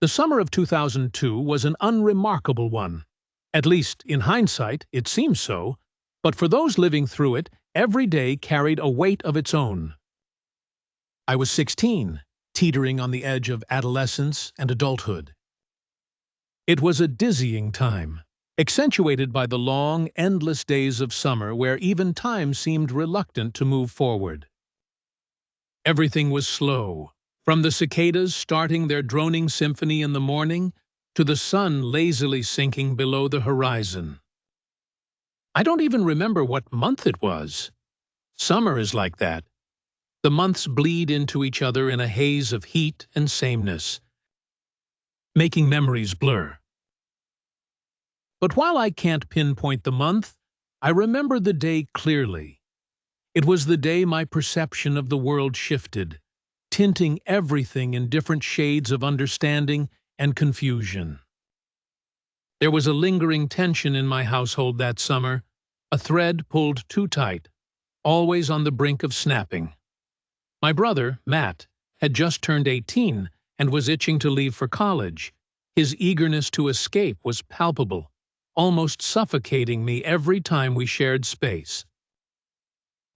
The summer of 2002 was an unremarkable one. At least, in hindsight, it seems so, but for those living through it, every day carried a weight of its own. I was 16, teetering on the edge of adolescence and adulthood. It was a dizzying time, accentuated by the long, endless days of summer where even time seemed reluctant to move forward. Everything was slow, from the cicadas starting their droning symphony in the morning to the sun lazily sinking below the horizon. I don't even remember what month it was. Summer is like that. The months bleed into each other in a haze of heat and sameness, making memories blur. But while I can't pinpoint the month, I remember the day clearly. It was the day my perception of the world shifted, tinting everything in different shades of understanding and confusion. There was a lingering tension in my household that summer, a thread pulled too tight, always on the brink of snapping. My brother, Matt, had just turned 18 and was itching to leave for college. His eagerness to escape was palpable, almost suffocating me every time we shared space.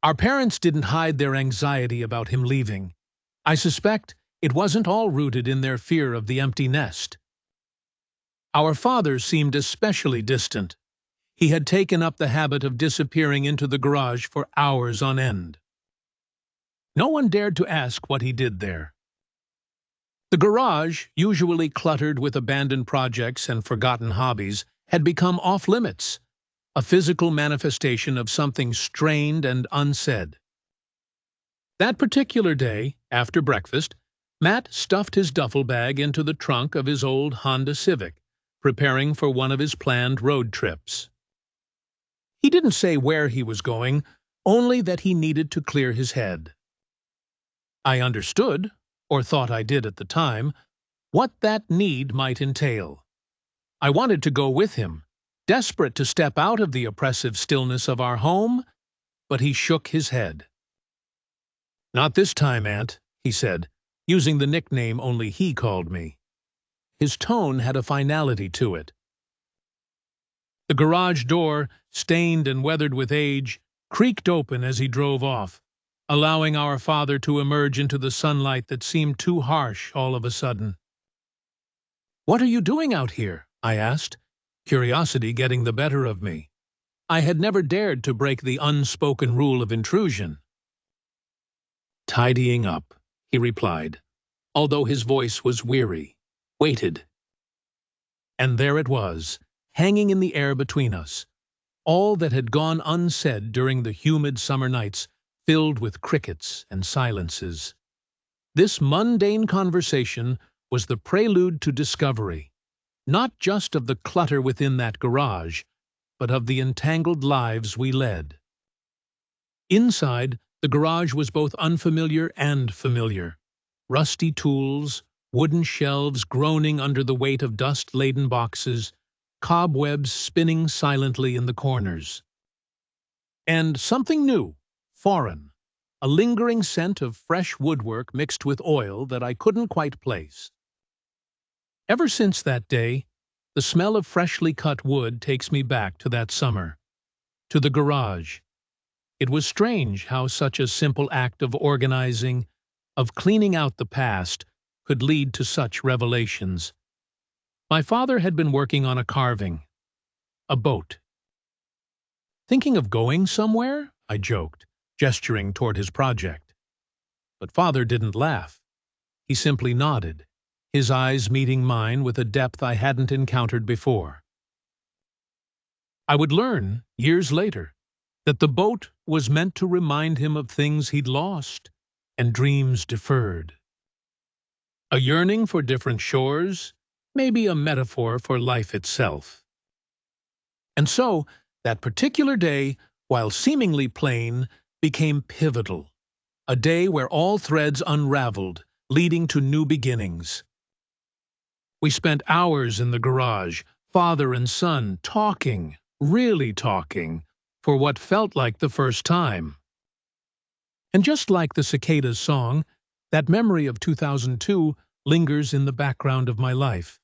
Our parents didn't hide their anxiety about him leaving. I suspect it wasn't all rooted in their fear of the empty nest. Our father seemed especially distant. He had taken up the habit of disappearing into the garage for hours on end. No one dared to ask what he did there. The garage, usually cluttered with abandoned projects and forgotten hobbies, had become off-limits, a physical manifestation of something strained and unsaid. That particular day, after breakfast, Matt stuffed his duffel bag into the trunk of his old Honda Civic, preparing for one of his planned road trips. He didn't say where he was going, only that he needed to clear his head. I understood, or thought I did at the time, what that need might entail. I wanted to go with him, desperate to step out of the oppressive stillness of our home, but he shook his head. "Not this time, Aunt," he said, using the nickname only he called me. His tone had a finality to it. The garage door, stained and weathered with age, creaked open as he drove off, allowing our father to emerge into the sunlight that seemed too harsh all of a sudden. "What are you doing out here?" I asked, curiosity getting the better of me. I had never dared to break the unspoken rule of intrusion. "Tidying up," he replied, although his voice was weary, weighted. And there it was, hanging in the air between us, all that had gone unsaid during the humid summer nights filled with crickets and silences. This mundane conversation was the prelude to discovery, not just of the clutter within that garage, but of the entangled lives we led. Inside, the garage was both unfamiliar and familiar. Rusty tools, wooden shelves groaning under the weight of dust-laden boxes, cobwebs spinning silently in the corners. And something new, foreign, a lingering scent of fresh woodwork mixed with oil that I couldn't quite place. Ever since that day, the smell of freshly cut wood takes me back to that summer, to the garage. It was strange how such a simple act of organizing, of cleaning out the past, could lead to such revelations. My father had been working on a carving, a boat. "Thinking of going somewhere?" I joked, gesturing toward his project. But father didn't laugh. He simply nodded, his eyes meeting mine with a depth I hadn't encountered before. I would learn, years later, that the boat was meant to remind him of things he'd lost and dreams deferred. A yearning for different shores, maybe a metaphor for life itself. And so, that particular day, while seemingly plain, became pivotal. A day where all threads unraveled, leading to new beginnings. We spent hours in the garage, father and son, talking, really talking, for what felt like the first time. And just like the cicadas song, that memory of 2002 lingers in the background of my life,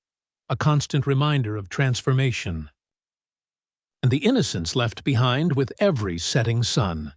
a constant reminder of transformation, and the innocence left behind with every setting sun.